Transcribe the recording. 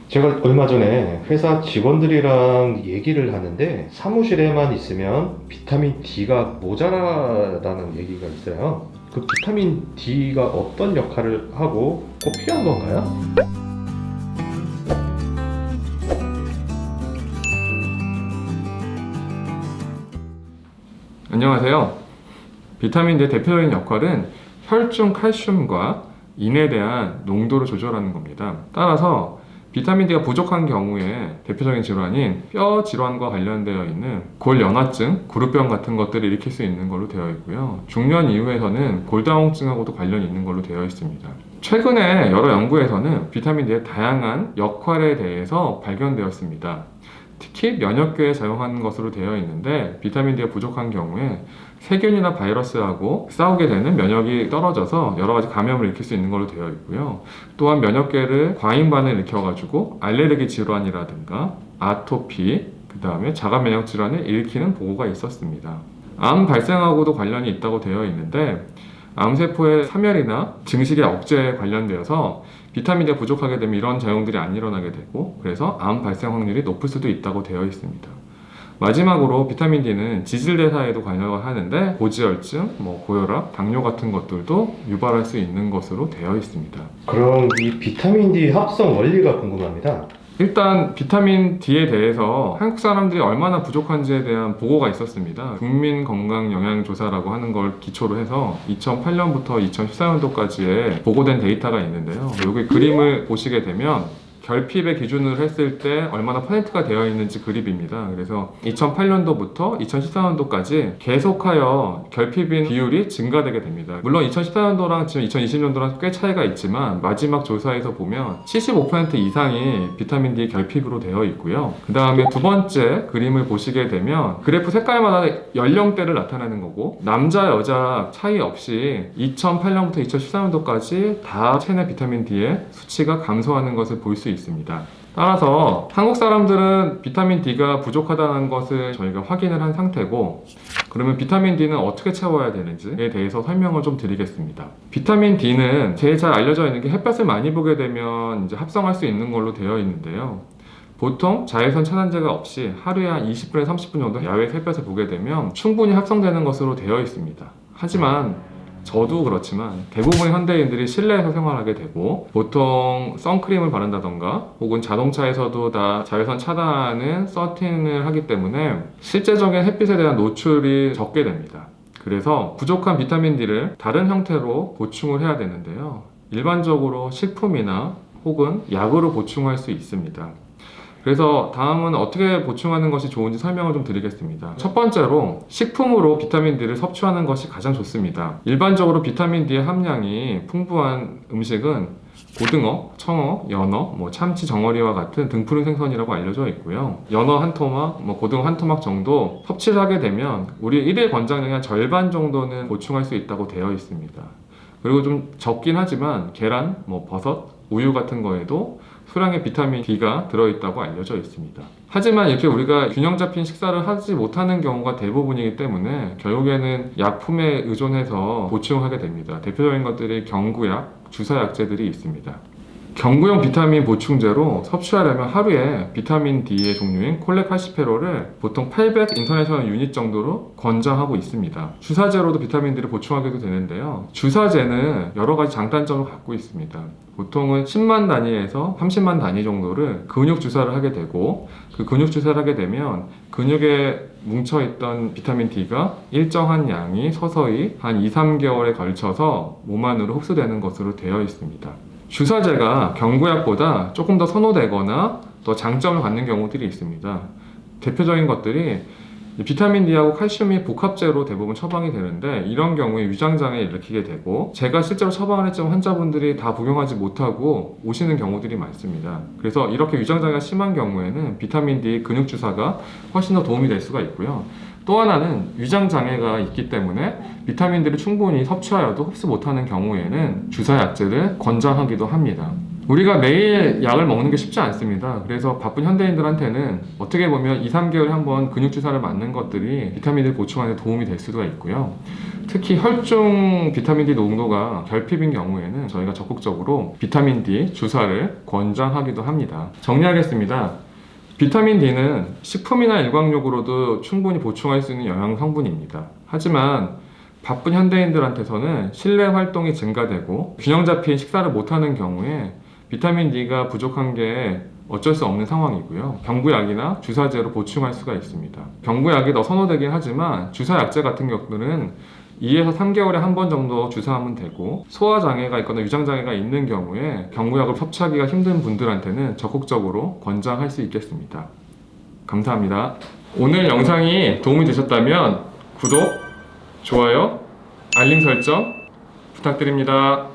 제가 얼마 전에 회사 직원들이랑 얘기를 하는데 사무실에만 있으면 비타민 D가 모자라다는 얘기가 있어요. 그 비타민 D가 어떤 역할을 하고 꼭 필요한 건가요? 안녕하세요. 비타민 D의 대표적인 역할은 혈중 칼슘과 인에 대한 농도를 조절하는 겁니다. 따라서 비타민 D가 부족한 경우에 대표적인 질환인 뼈 질환과 관련되어 있는 골연화증, 구루병 같은 것들을 일으킬 수 있는 걸로 되어 있고요. 중년 이후에서는 골다공증하고도 관련이 있는 걸로 되어 있습니다. 최근에 여러 연구에서는 비타민 D의 다양한 역할에 대해서 발견되었습니다. 특히 면역계에 작용하는 것으로 되어 있는데 비타민 D가 부족한 경우에 세균이나 바이러스하고 싸우게 되는 면역이 떨어져서 여러 가지 감염을 일으킬 수 있는 걸로 되어 있고요. 또한 면역계를 과잉반을 일으켜가지고 알레르기 질환이라든가 아토피, 그 다음에 자가 면역 질환을 일으키는 보고가 있었습니다. 암 발생하고도 관련이 있다고 되어 있는데 암세포의 사멸이나 증식의 억제에 관련되어서 비타민 D가 부족하게 되면 이런 작용들이 안 일어나게 되고 그래서 암 발생 확률이 높을 수도 있다고 되어 있습니다. 마지막으로 비타민 D는 지질대사에도 관여를 하는데 고지혈증, 고혈압, 당뇨 같은 것들도 유발할 수 있는 것으로 되어 있습니다. 그럼 이 비타민 D 합성 원리가 궁금합니다. 일단 비타민 D에 대해서 한국 사람들이 얼마나 부족한지에 대한 보고가 있었습니다. 국민건강영양조사라고 하는 걸 기초로 해서 2008년부터 2014년도까지의 보고된 데이터가 있는데요. 여기 그림을 보시게 되면 결핍의 기준으로 했을 때 얼마나 퍼센트가 되어 있는지 그립입니다. 그래서 2008년도부터 2014년도까지 계속하여 결핍인 비율이 증가되게 됩니다. 물론 2014년도랑 지금 2020년도랑 꽤 차이가 있지만 마지막 조사에서 보면 75% 이상이 비타민 D 결핍으로 되어 있고요. 그 다음에 두 번째 그림을 보시게 되면 그래프 색깔마다 연령대를 나타내는 거고 남자 여자 차이 없이 2008년부터 2014년도까지 다 체내 비타민 D의 수치가 감소하는 것을 볼 수 있습니다. 따라서 한국 사람들은 비타민 D가 부족하다는 것을 저희가 확인을 한 상태고 그러면 비타민 D는 어떻게 채워야 되는지에 대해서 설명을 좀 드리겠습니다. 비타민 D는 제일 잘 알려져 있는 게 햇볕을 많이 보게 되면 이제 합성할 수 있는 걸로 되어 있는데요. 보통 자외선 차단제가 없이 하루에 한 20분에서 30분 정도 야외 햇볕을 보게 되면 충분히 합성되는 것으로 되어 있습니다. 하지만 저도 그렇지만 대부분의 현대인들이 실내에서 생활하게 되고 보통 선크림을 바른다던가 혹은 자동차에서도 다 자외선 차단하는 서팅을 하기 때문에 실제적인 햇빛에 대한 노출이 적게 됩니다. 그래서 부족한 비타민 D를 다른 형태로 보충을 해야 되는데요. 일반적으로 식품이나 혹은 약으로 보충할 수 있습니다. 그래서 다음은 어떻게 보충하는 것이 좋은지 설명을 좀 드리겠습니다. 첫 번째로 식품으로 비타민 D를 섭취하는 것이 가장 좋습니다. 일반적으로 비타민 D의 함량이 풍부한 음식은 고등어, 청어, 연어, 참치 정어리와 같은 등푸른 생선이라고 알려져 있고요. 연어 한 토막, 고등어 한 토막 정도 섭취를 하게 되면 우리 일일 권장량의 한 절반 정도는 보충할 수 있다고 되어 있습니다. 그리고 좀 적긴 하지만 계란, 버섯, 우유 같은 거에도 소량의 비타민 D가 들어있다고 알려져 있습니다. 하지만 이렇게 우리가 균형 잡힌 식사를 하지 못하는 경우가 대부분이기 때문에 결국에는 약품에 의존해서 보충하게 됩니다. 대표적인 것들이 경구약, 주사약제들이 있습니다. 경구용 비타민 보충제로 섭취하려면 하루에 비타민 D의 종류인 콜레칼시페롤을 보통 800 인터내셔널 유닛 정도로 권장하고 있습니다. 주사제로도 비타민 D를 보충하게도 되는데요. 주사제는 여러 가지 장단점을 갖고 있습니다. 보통은 10만 단위에서 30만 단위 정도를 근육 주사를 하게 되고 그 근육 주사를 하게 되면 근육에 뭉쳐있던 비타민 D가 일정한 양이 서서히 한 2, 3개월에 걸쳐서 몸 안으로 흡수되는 것으로 되어 있습니다. 주사제가 경구약보다 조금 더 선호되거나 더 장점을 갖는 경우들이 있습니다. 대표적인 것들이 비타민 D하고 칼슘이 복합제로 대부분 처방이 되는데 이런 경우에 위장장애를 일으키게 되고 제가 실제로 처방을 했지만 환자분들이 다 복용하지 못하고 오시는 경우들이 많습니다. 그래서 이렇게 위장장애가 심한 경우에는 비타민 D 근육주사가 훨씬 더 도움이 될 수가 있고요. 또 하나는 위장장애가 있기 때문에 비타민 D를 충분히 섭취하여도 흡수 못하는 경우에는 주사약제를 권장하기도 합니다. 우리가 매일 약을 먹는 게 쉽지 않습니다. 그래서 바쁜 현대인들한테는 어떻게 보면 2, 3개월에 한번 근육주사를 맞는 것들이 비타민을 보충하는 데 도움이 될 수가 있고요. 특히 혈중 비타민 D 농도가 결핍인 경우에는 저희가 적극적으로 비타민 D 주사를 권장하기도 합니다. 정리하겠습니다. 비타민 D는 식품이나 일광욕으로도 충분히 보충할 수 있는 영양 성분입니다. 하지만 바쁜 현대인들한테서는 실내 활동이 증가되고 균형 잡힌 식사를 못하는 경우에 비타민 D가 부족한 게 어쩔 수 없는 상황이고요. 경구약이나 주사제로 보충할 수가 있습니다. 경구약이 더 선호되긴 하지만 주사약제 같은 경우는 2에서 3개월에 한 번 정도 주사하면 되고, 소화장애가 있거나 위장장애가 있는 경우에 경구약을 섭취하기가 힘든 분들한테는 적극적으로 권장할 수 있겠습니다. 감사합니다. 오늘 영상이 도움이 되셨다면 구독, 좋아요, 알림 설정 부탁드립니다.